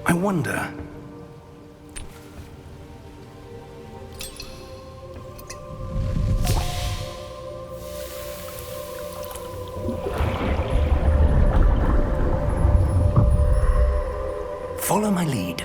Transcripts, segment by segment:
I wonder... Follow my lead.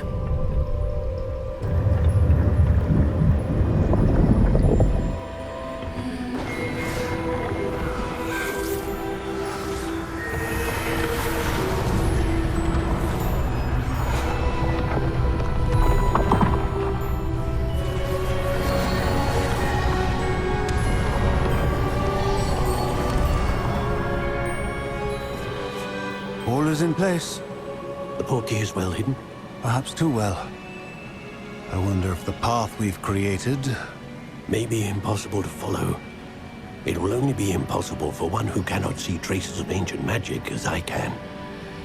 All is in place. The portkey is well hidden. Perhaps too well. I wonder if the path we've created... May be impossible to follow. It will only be impossible for one who cannot see traces of ancient magic as I can.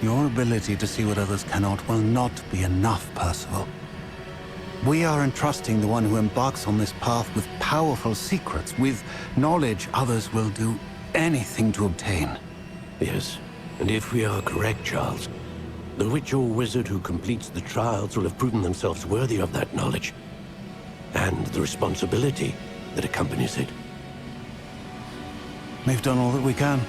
Your ability to see what others cannot will not be enough, Percival. We are entrusting the one who embarks on this path with powerful secrets, with knowledge others will do anything to obtain. Yes, and if we are correct, Charles, the witch or wizard who completes the trials will have proven themselves worthy of that knowledge, and the responsibility that accompanies it. We've done all that we can.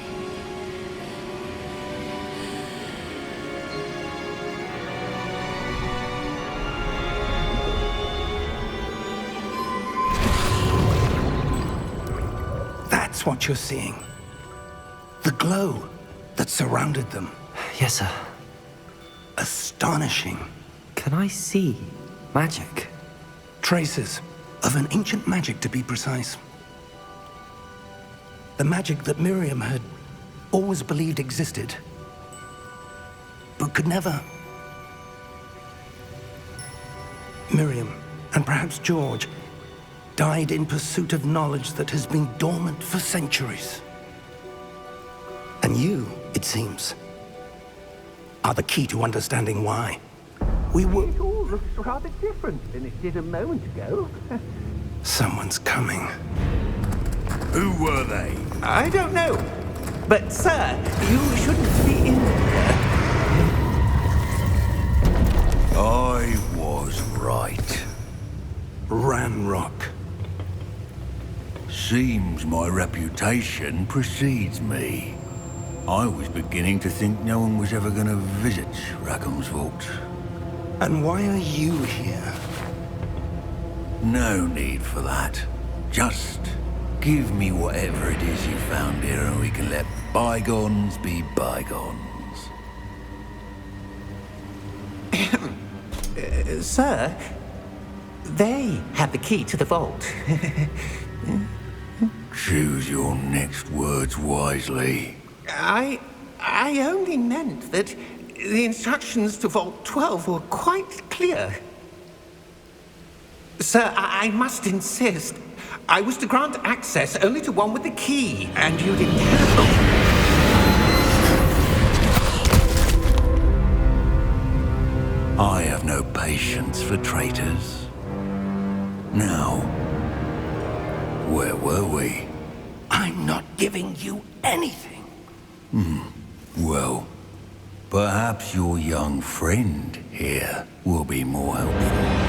That's what you're seeing. The glow that surrounded them. Yes, sir. Astonishing. Can I see magic? Traces of an ancient magic, to be precise. The magic that Miriam had always believed existed, but could never. Miriam, and perhaps George, died in pursuit of knowledge that has been dormant for centuries. And you, it seems, are the key to understanding why. We were... It all looks rather different than it did a moment ago. Someone's coming. Who were they? I don't know. But, sir, you shouldn't be in there. I was right. Ranrock. Seems my reputation precedes me. I was beginning to think no one was ever going to visit Rackham's vault. And why are you here? No need for that. Just give me whatever it is you found here and we can let bygones be bygones. Sir, they had the key to the vault. Choose your next words wisely. I only meant that the instructions to Vault 12 were quite clear. Sir, I must insist. I was to grant access only to one with the key, and you didn't have... I have no patience for traitors. Now, where were we? I'm not giving you anything. Well, perhaps your young friend here will be more helpful.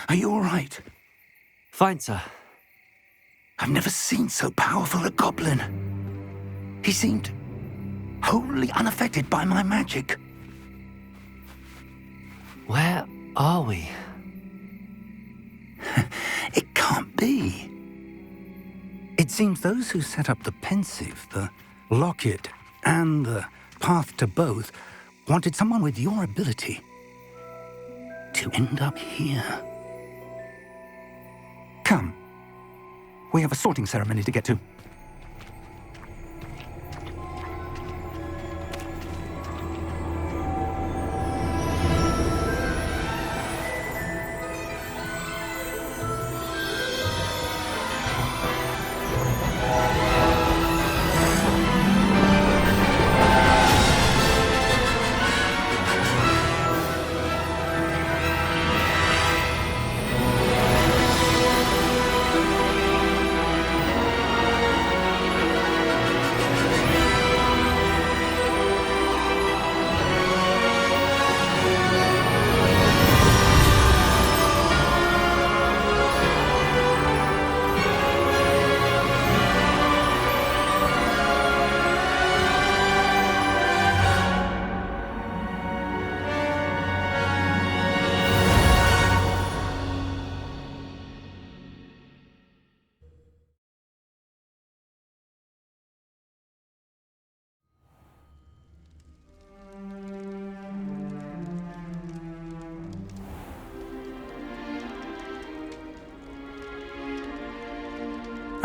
Are you all right? Fine, sir. I've never seen so powerful a goblin. He seemed wholly unaffected by my magic. Where are we? It can't be. It seems those who set up the pensive, the locket, and the path to both wanted someone with your ability to end up here. Come. We have a sorting ceremony to get to.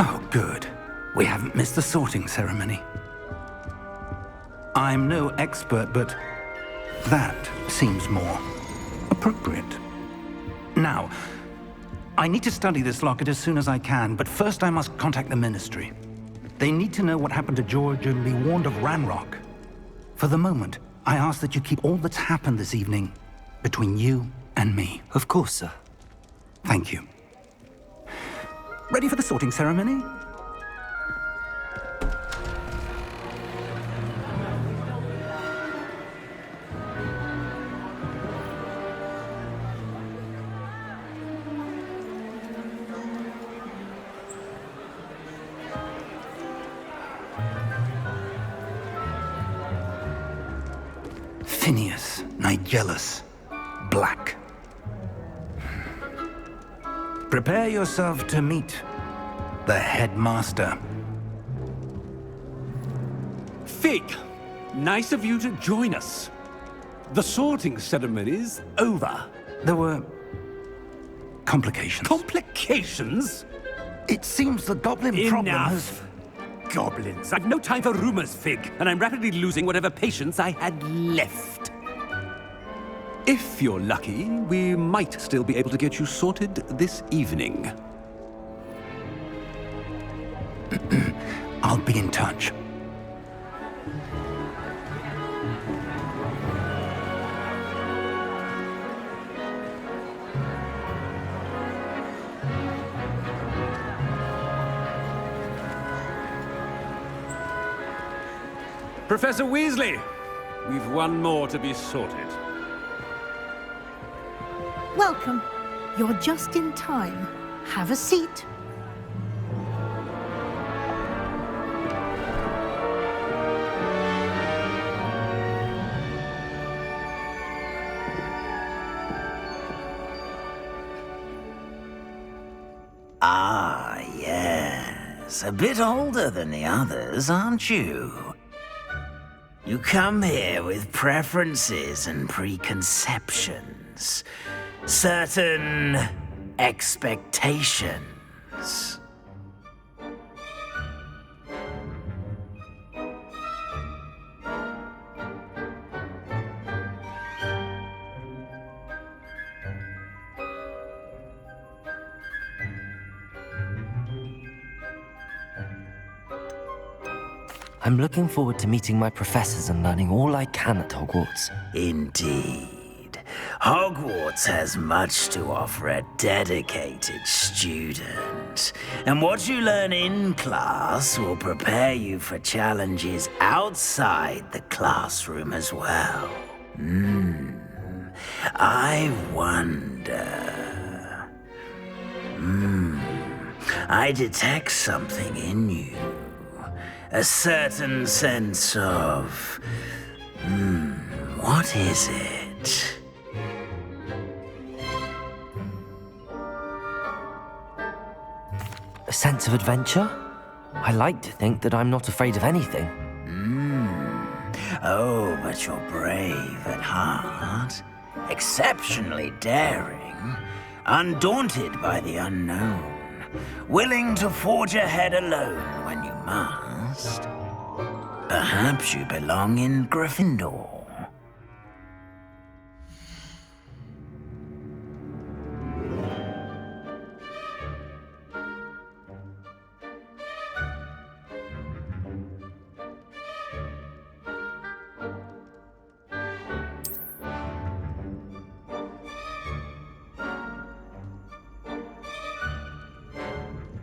Oh, good. We haven't missed the sorting ceremony. I'm no expert, but that seems more appropriate. Now, I need to study this locket as soon as I can, but first I must contact the Ministry. They need to know what happened to George and be warned of Ranrock. For the moment, I ask that you keep all that's happened this evening between you and me. Of course, sir. Thank you. Ready for the sorting ceremony? Phineas, Nigellus, Black. Prepare yourself to meet the headmaster. Fig, nice of you to join us. The sorting ceremony's over. There were complications. Complications? It seems the goblin problem has... Enough. Goblins. I've no time for rumors, Fig, and I'm rapidly losing whatever patience I had left. If you're lucky, we might still be able to get you sorted this evening. I'll be in touch. Professor Weasley, we've one more to be sorted. Welcome. You're just in time. Have a seat. Ah, yes. A bit older than the others, aren't you? You come here with preferences and preconceptions. Certain expectations. I'm looking forward to meeting my professors and learning all I can at Hogwarts. Indeed. Hogwarts has much to offer a dedicated student. And what you learn in class will prepare you for challenges outside the classroom as well. I wonder... I detect something in you. A certain sense of... what is it? A sense of adventure? I like to think that I'm not afraid of anything. Oh, but you're brave at heart. Exceptionally daring. Undaunted by the unknown. Willing to forge ahead alone when you must. Perhaps you belong in Gryffindor.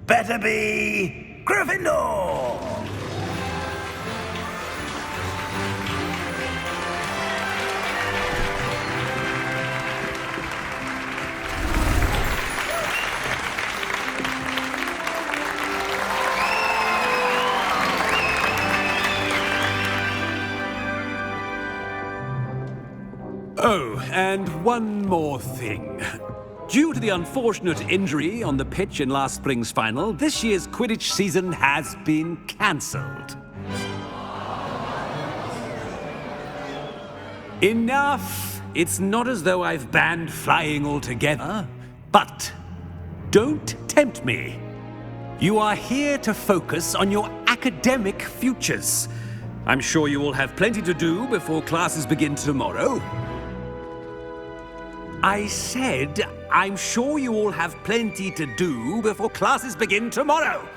Better be Gryffindor! Oh, and one more thing. Due to the unfortunate injury on the pitch in last spring's final, this year's Quidditch season has been cancelled. Enough! It's not as though I've banned flying altogether, but don't tempt me. You are here to focus on your academic futures. I'm sure you will have plenty to do before classes begin tomorrow. I said, I'm sure you all have plenty to do before classes begin tomorrow.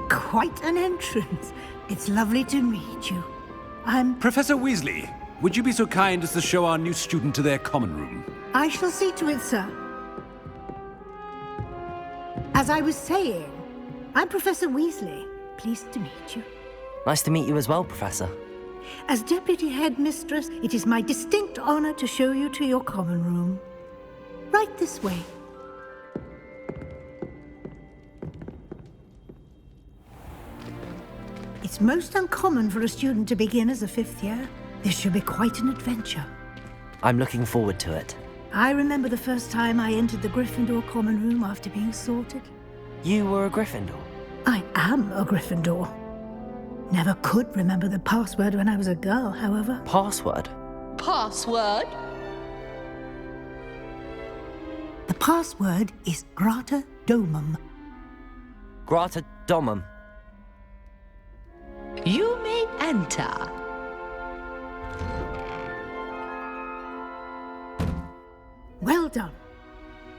Quite an entrance. It's lovely to meet you. I'm... Professor Weasley, would you be so kind as to show our new student to their common room? I shall see to it, sir. As I was saying, I'm Professor Weasley. Pleased to meet you. Nice to meet you as well, Professor. As Deputy Headmistress, it is my distinct honor to show you to your common room. Right this way. It's most uncommon for a student to begin as a fifth year. This should be quite an adventure. I'm looking forward to it. I remember the first time I entered the Gryffindor common room after being sorted. You were a Gryffindor? I am a Gryffindor. Never could remember the password when I was a girl, however. Password? Password? The password is Grata Domum. Grata Domum. You may enter. Well done.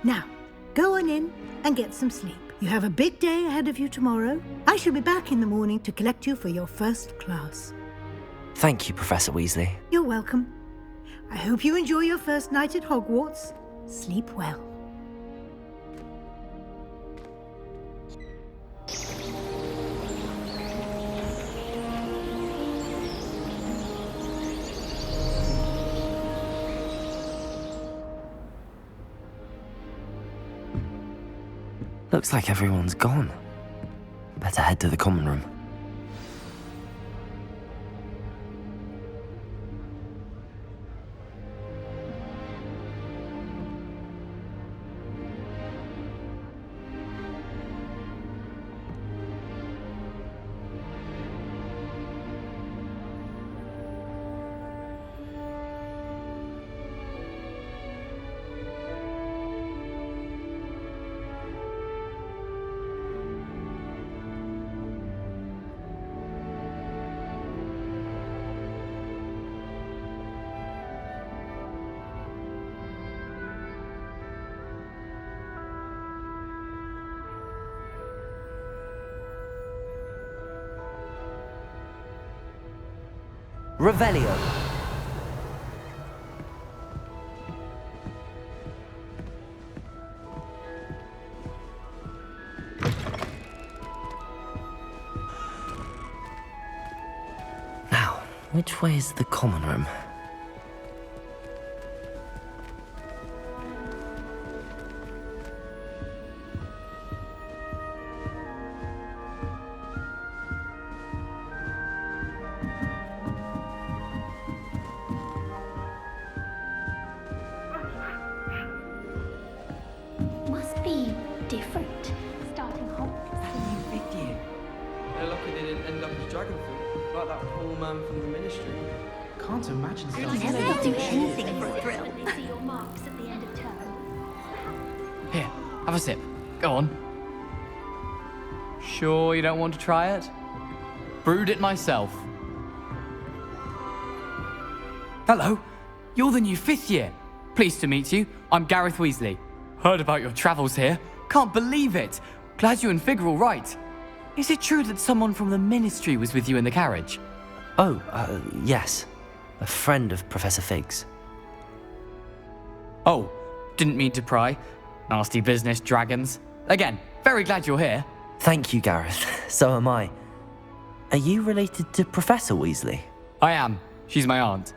Now, go on in and get some sleep. You have a big day ahead of you tomorrow. I shall be back in the morning to collect you for your first class. Thank you, Professor Weasley. You're welcome. I hope you enjoy your first night at Hogwarts. Sleep well. Looks like everyone's gone. Better head to the common room. Revelio. Now, which way is the common room? about that poor man from the ministry. Can't imagine starting Never do anything for a thrill. Here, have a sip. Go on. Sure you don't want to try it? Brewed it myself. Hello, you're the new 5th year. Pleased to meet you. I'm Gareth Weasley. Heard about your travels here. Can't believe it. Glad you and Fig are all right. Is it true that someone from the ministry was with you in the carriage? Oh, yes. A friend of Professor Fig's. Oh, didn't mean to pry. Nasty business, dragons. Again, very glad you're here. Thank you, Gareth. So am I. Are you related to Professor Weasley? I am. She's my aunt.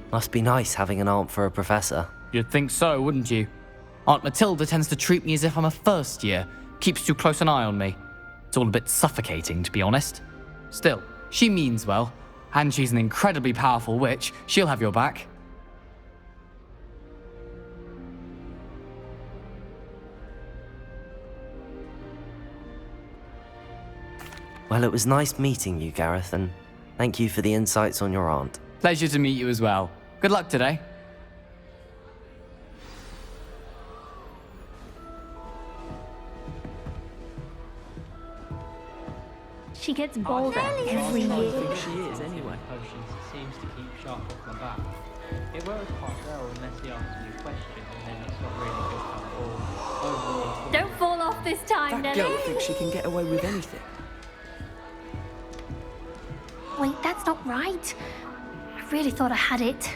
Must be nice having an aunt for a professor. You'd think so, wouldn't you? Aunt Matilda tends to treat me as if I'm a first year. Keeps too close an eye on me. It's all a bit suffocating, to be honest. Still, she means well. And she's an incredibly powerful witch. She'll have your back. Well, it was nice meeting you, Gareth, and thank you for the insights on your aunt. Pleasure to meet you as well. Good luck today. She gets bolder every year. I think she is, anyway. Potions seems to keep sharp off my back. It works quite well unless he asks me a question, and then it's not really good at all. Overall, Don't fall off this time, that Nelly. girl thinks she can get away with anything. Wait, that's not right. I really thought I had it.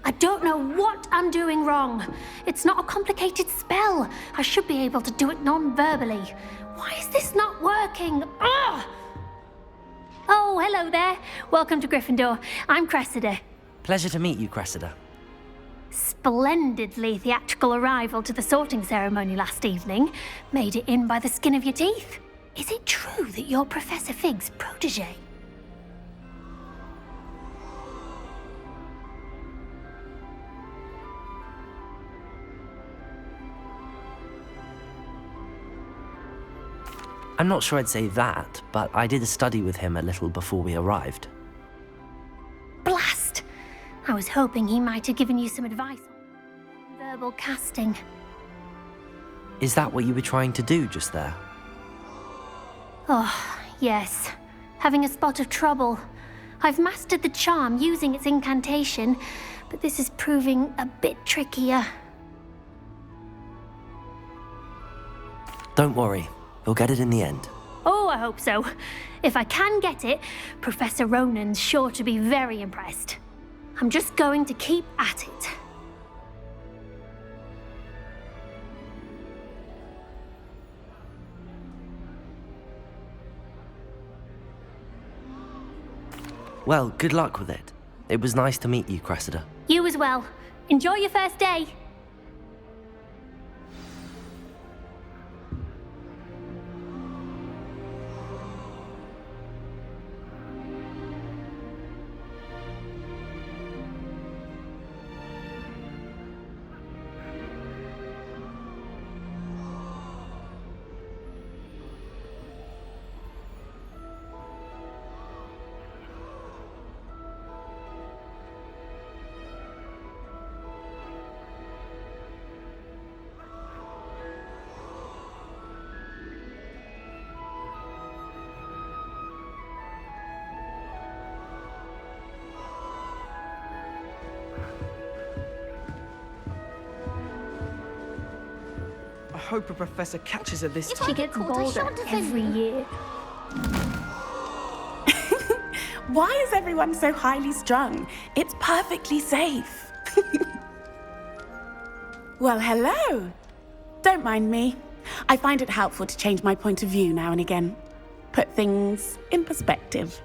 I don't know what I'm doing wrong. It's not a complicated spell. I should be able to do it non-verbally. Why is this not working? Ugh! Oh, hello there. Welcome to Gryffindor. I'm Cressida. Pleasure to meet you, Cressida. Splendidly theatrical arrival to the sorting ceremony last evening. Made it in by the skin of your teeth. Is it true that you're Professor Fig's protege? I'm not sure I'd say that, but I did a study with him a little before we arrived. Blast! I was hoping he might have given you some advice on verbal casting. Is that what you were trying to do just there? Oh, yes. Having a spot of trouble. I've mastered the charm using its incantation, but this is proving a bit trickier. Don't worry, we'll get it in the end. Oh, I hope so. If I can get it, Professor Ronan's sure to be very impressed. I'm just going to keep at it. Well, good luck with it. It was nice to meet you, Cressida. You as well. Enjoy your first day. I hope a professor catches her this time. She gets bolder every year. Why is everyone so highly strung? It's perfectly safe. Well, hello. Don't mind me. I find it helpful to change my point of view now and again. Put things in perspective.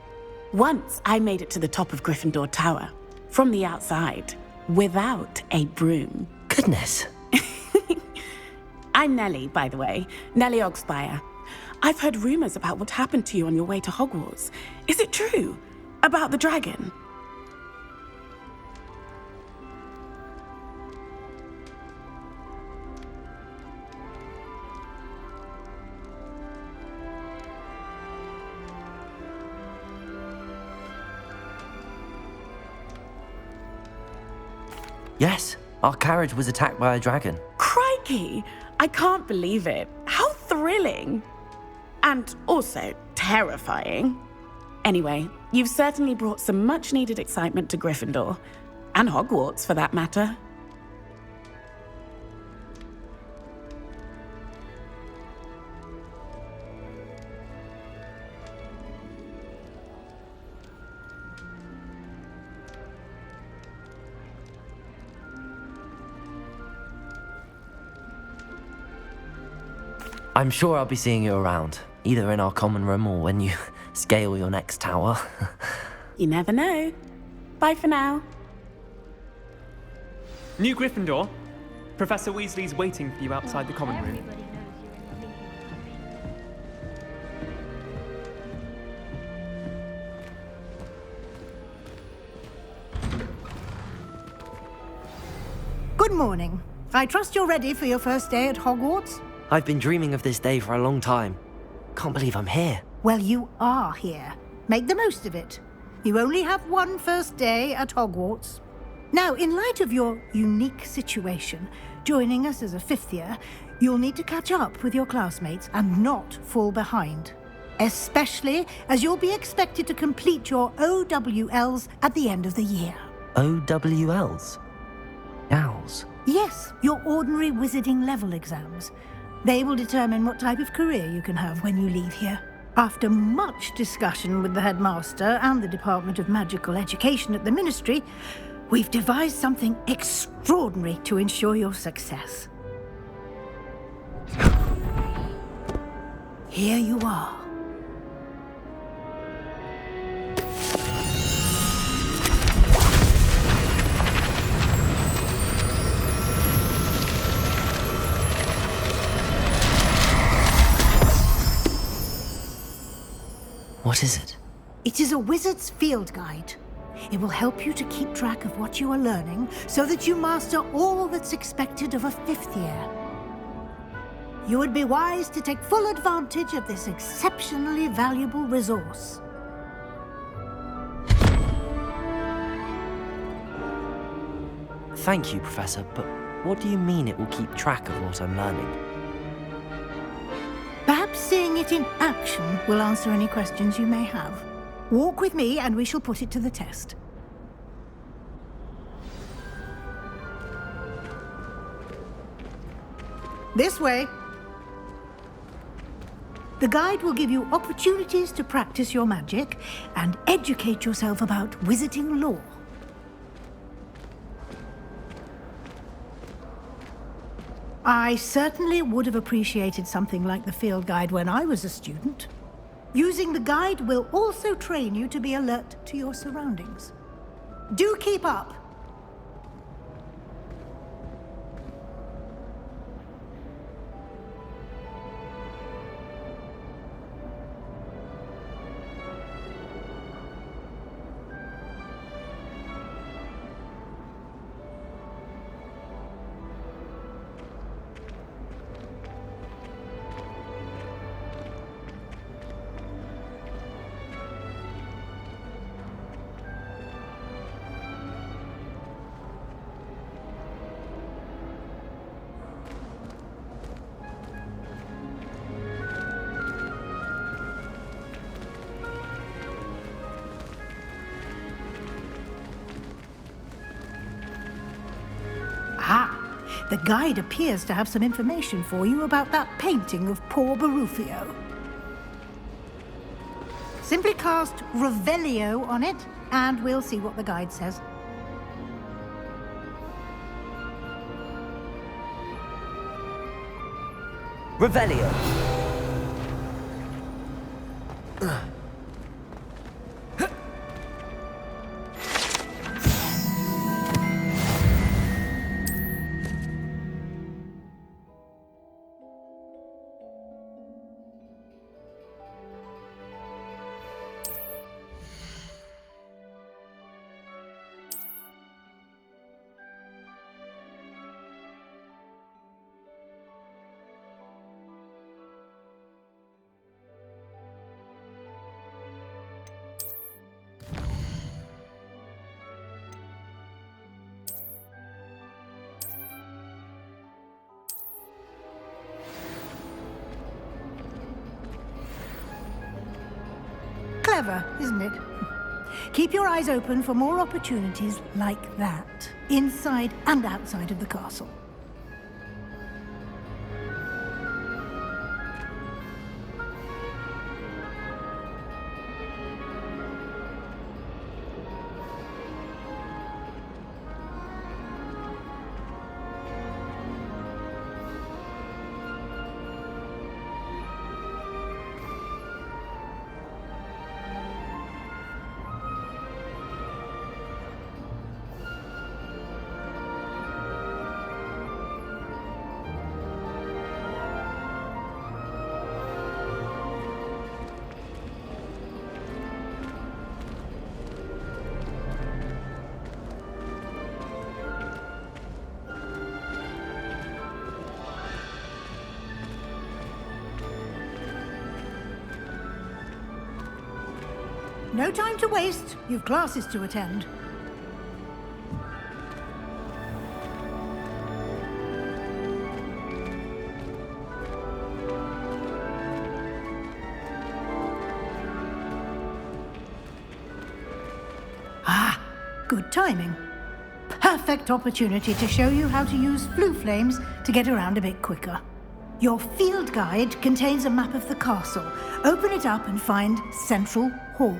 Once I made it to the top of Gryffindor Tower, from the outside, without a broom. Goodness. I'm Nellie, by the way. Nellie Ogspire. I've heard rumors about what happened to you on your way to Hogwarts. Is it true? About the dragon? Yes, our carriage was attacked by a dragon. Crikey! I can't believe it. How thrilling! And also terrifying. Anyway, you've certainly brought some much-needed excitement to Gryffindor. And Hogwarts, for that matter. I'm sure I'll be seeing you around, either in our common room or when you scale your next tower. You never know. Bye for now. New Gryffindor. Professor Weasley's waiting for you outside the common room. Good morning. I trust you're ready for your first day at Hogwarts? I've been dreaming of this day for a long time. Can't believe I'm here. Well, you are here. Make the most of it. You only have one first day at Hogwarts. Now, in light of your unique situation, joining us as a fifth year, you'll need to catch up with your classmates and not fall behind. Especially as you'll be expected to complete your OWLs at the end of the year. OWLs? Owls? Yes, your ordinary wizarding level exams. They will determine what type of career you can have when you leave here. After much discussion with the headmaster and the Department of Magical Education at the Ministry, we've devised something extraordinary to ensure your success. Here you are. What is it? It is a wizard's field guide. It will help you to keep track of what you are learning so that you master all that's expected of a fifth year. You would be wise to take full advantage of this exceptionally valuable resource. Thank you, Professor, but what do you mean it will keep track of what I'm learning? Perhaps seeing it in action will answer any questions you may have. Walk with me and we shall put it to the test. This way. The guide will give you opportunities to practice your magic and educate yourself about wizarding lore. I certainly would have appreciated something like the field guide when I was a student. Using the guide will also train you to be alert to your surroundings. Do keep up! The guide appears to have some information for you about that painting of poor Barufio. Simply cast Revelio on it, and we'll see what the guide says. Revelio. Clever, isn't it? Keep your eyes open for more opportunities like that, inside and outside of the castle. No time to waste. You've classes to attend. Ah, good timing. Perfect opportunity to show you how to use flue flames to get around a bit quicker. Your field guide contains a map of the castle. Open it up and find Central Hall.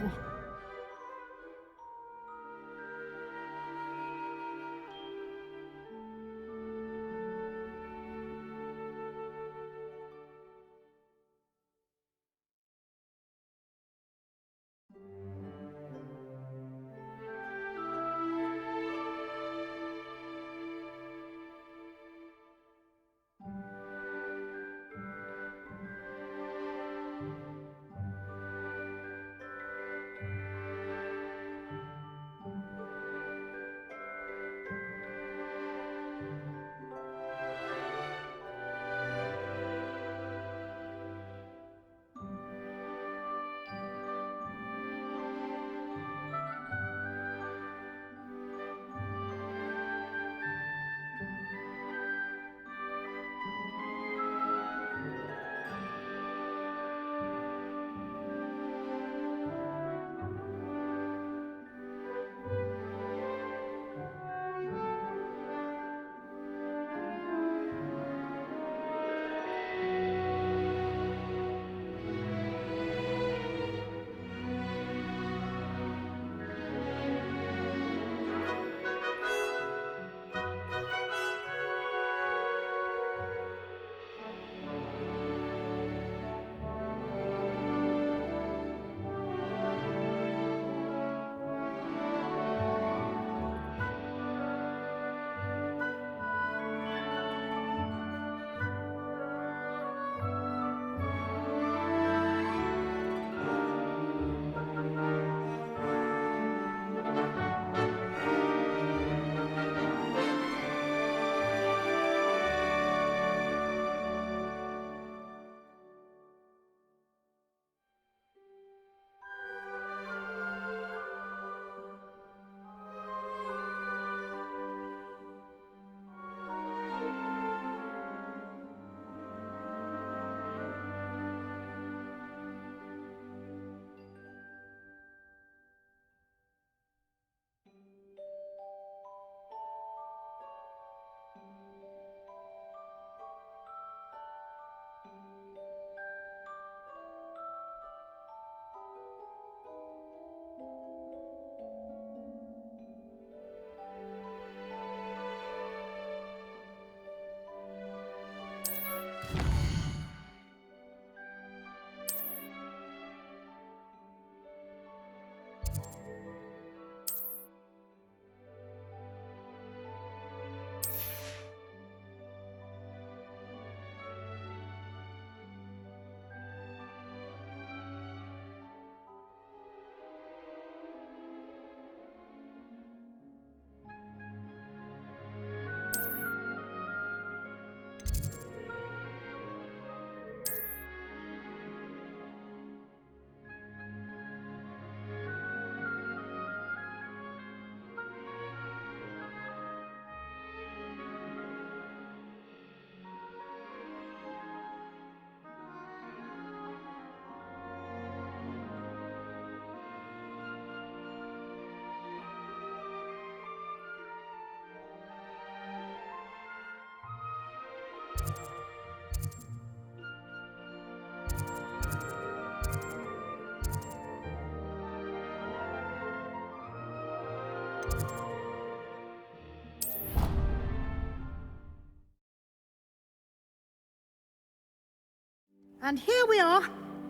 And here we are.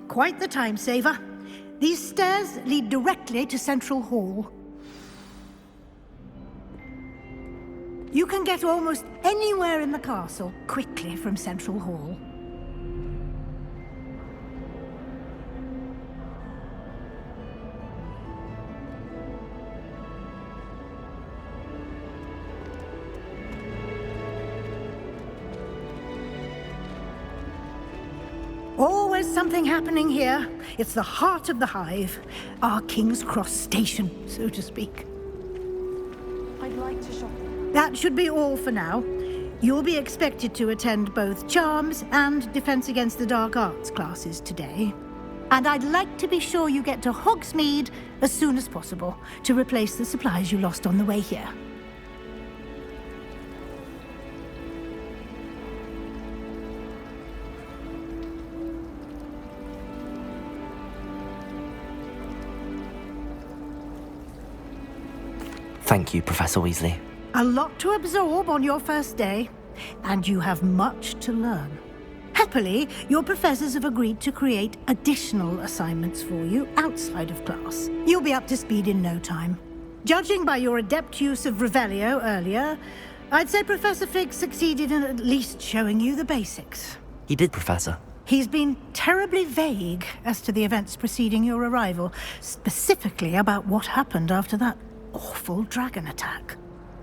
Quite the time saver. These stairs lead directly to Central Hall. You can get almost anywhere in the castle quickly from Central Hall. Always something happening here. It's the heart of the hive. Our King's Cross station, so to speak. I'd like to shop. That should be all for now. You'll be expected to attend both Charms and Defense Against the Dark Arts classes today. And I'd like to be sure you get to Hogsmeade as soon as possible to replace the supplies you lost on the way here. Thank you, Professor Weasley. A lot to absorb on your first day, and you have much to learn. Happily, your professors have agreed to create additional assignments for you outside of class. You'll be up to speed in no time. Judging by your adept use of Revelio earlier, I'd say Professor Fig succeeded in at least showing you the basics. He did, Professor. He's been terribly vague as to the events preceding your arrival, specifically about what happened after that awful dragon attack.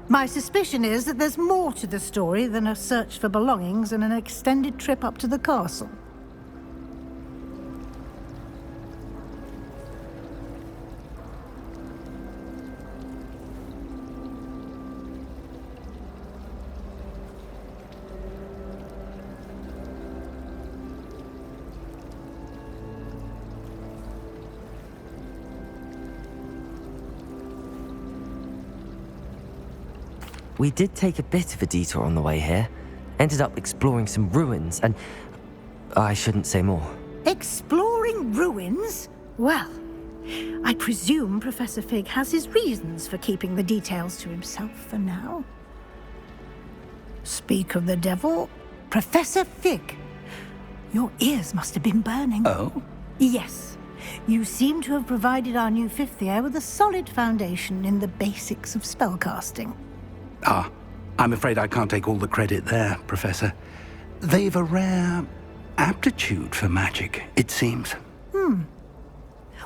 My suspicion is that there's more to the story than a search for belongings and an extended trip up to the castle. We did take a bit of a detour on the way here. Ended up exploring some ruins and... I shouldn't say more. Exploring ruins? Well, I presume Professor Fig has his reasons for keeping the details to himself for now. Speak of the devil, Professor Fig. Your ears must have been burning. Oh? Yes. You seem to have provided our new fifth year with a solid foundation in the basics of spellcasting. Ah, I'm afraid I can't take all the credit there, Professor. They've a rare aptitude for magic, it seems. Well,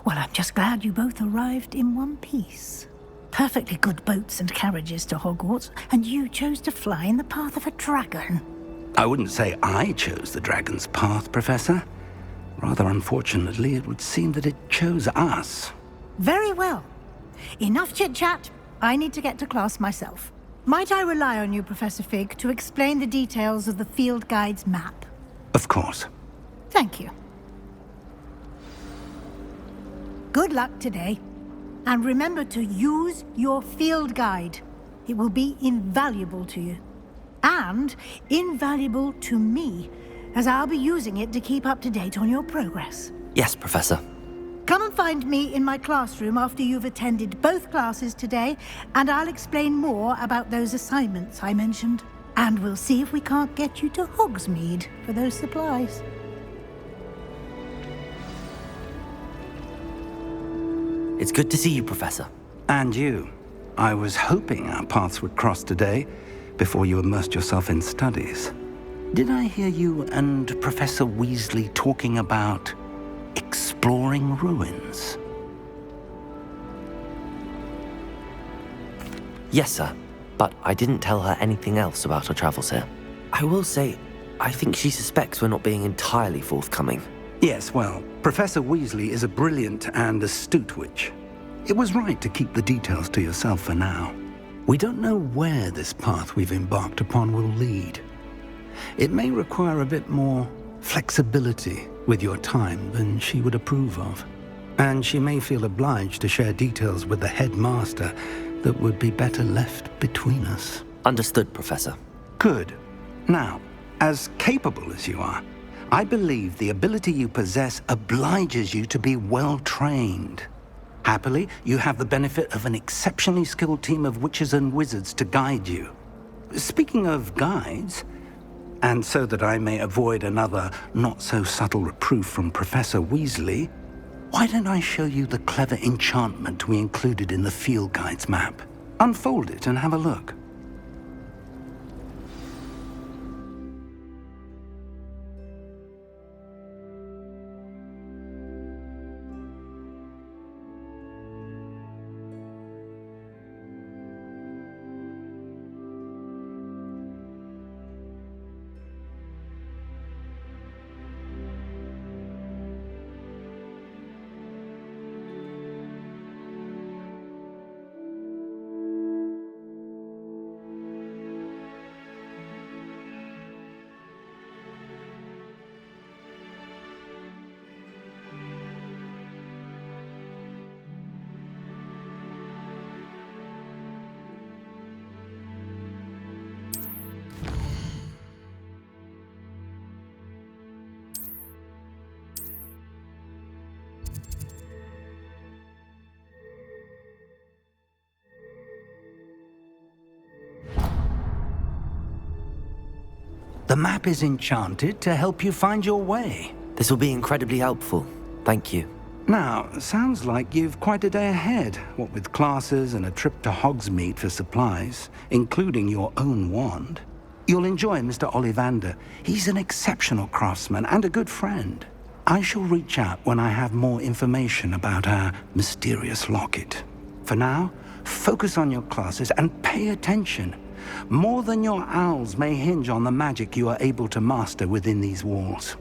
I'm just glad you both arrived in one piece. Perfectly good boats and carriages to Hogwarts, and you chose to fly in the path of a dragon. I wouldn't say I chose the dragon's path, Professor. Rather unfortunately, it would seem that it chose us. Very well. Enough chit-chat. I need to get to class myself. Might I rely on you, Professor Fig, to explain the details of the field guide's map? Of course. Thank you. Good luck today. And remember to use your field guide. It will be invaluable to you. And invaluable to me, as I'll be using it to keep up to date on your progress. Yes, Professor. Come and find me in my classroom after you've attended both classes today, and I'll explain more about those assignments I mentioned. And we'll see if we can't get you to Hogsmeade for those supplies. It's good to see you, Professor. And you. I was hoping our paths would cross today, before you immersed yourself in studies. Did I hear you and Professor Weasley talking about exploring ruins? Yes, sir. But I didn't tell her anything else about our travels here. I will say, I think she suspects we're not being entirely forthcoming. Yes, well, Professor Weasley is a brilliant and astute witch. It was right to keep the details to yourself for now. We don't know where this path we've embarked upon will lead. It may require a bit more flexibility with your time than she would approve of. And she may feel obliged to share details with the headmaster that would be better left between us. Understood, Professor. Good. Now, as capable as you are, I believe the ability you possess obliges you to be well trained. Happily, you have the benefit of an exceptionally skilled team of witches and wizards to guide you. Speaking of guides, And so that I may avoid another not-so-subtle reproof from Professor Weasley, why don't I show you the clever enchantment we included in the field guide's map? Unfold it and have a look. The map is enchanted to help you find your way. This will be incredibly helpful. Thank you. Now, sounds like you've quite a day ahead, what with classes and a trip to Hogsmeade for supplies, including your own wand. You'll enjoy Mr. Ollivander. He's an exceptional craftsman and a good friend. I shall reach out when I have more information about our mysterious locket. For now, focus on your classes and pay attention. More than your owls may hinge on the magic you are able to master within these walls.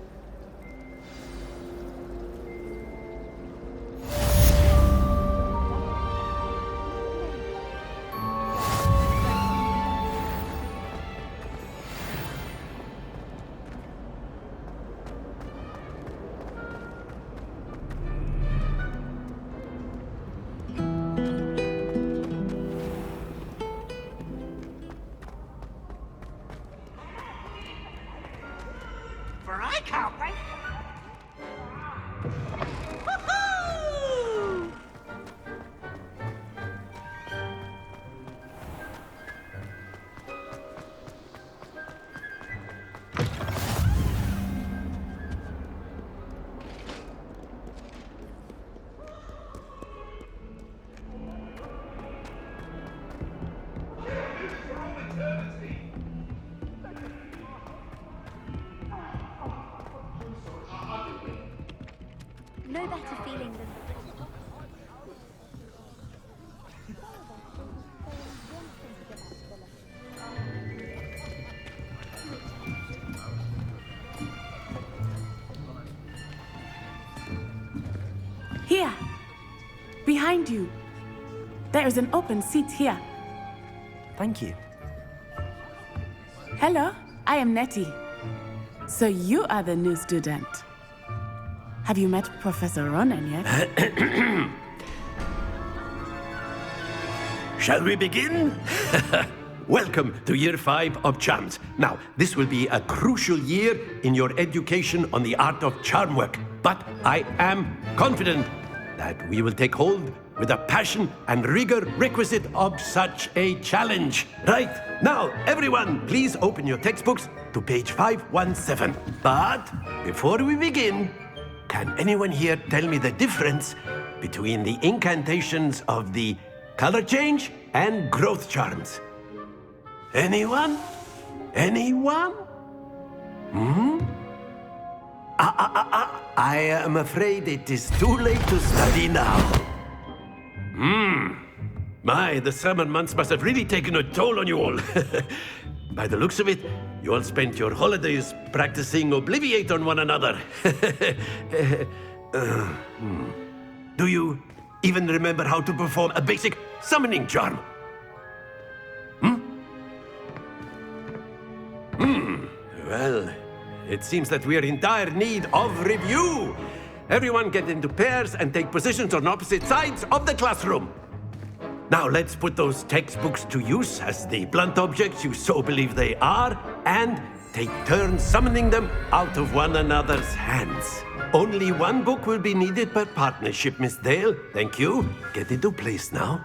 I can't wait. No better feeling than... Here, behind you. There is an open seat here. Thank you. Hello, I am Nettie. So you are the new student. Have you met Professor Ronan yet? Shall we begin? Welcome to Year 5 of Charms. Now, this will be a crucial year in your education on the art of charm work. But I am confident that we will take hold with the passion and rigor requisite of such a challenge. Right, now, everyone, please open your textbooks to page 517. But before we begin, can anyone here tell me the difference between the incantations of the color change and growth charms? Anyone? Anyone? I am afraid it is too late to study now. My, the summer months must have really taken a toll on you all. By the looks of it, you all spent your holidays practicing Obliviate on one another. Do you even remember how to perform a basic summoning charm? Well, it seems that we are in dire need of review. Everyone get into pairs and take positions on opposite sides of the classroom. Now let's put those textbooks to use as the blunt objects you so believe they are, and take turns summoning them out of one another's hands. Only one book will be needed per partnership, Miss Dale. Thank you. Get into place now.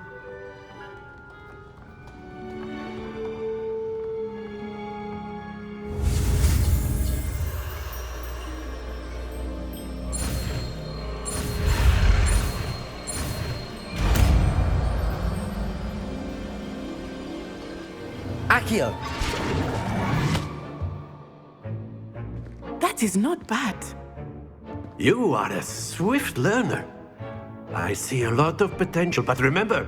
Accio. That is not bad. You are a swift learner. I see a lot of potential, but remember,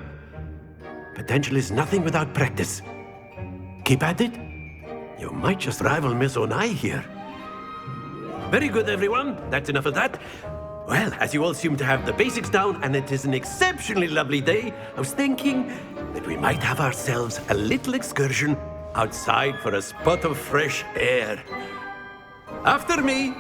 potential is nothing without practice. Keep at it. You might just rival Miss Onai here. Very good, everyone. That's enough of that. Well, as you all seem to have the basics down, and it is an exceptionally lovely day, I was thinking that we might have ourselves a little excursion outside for a spot of fresh air. After me.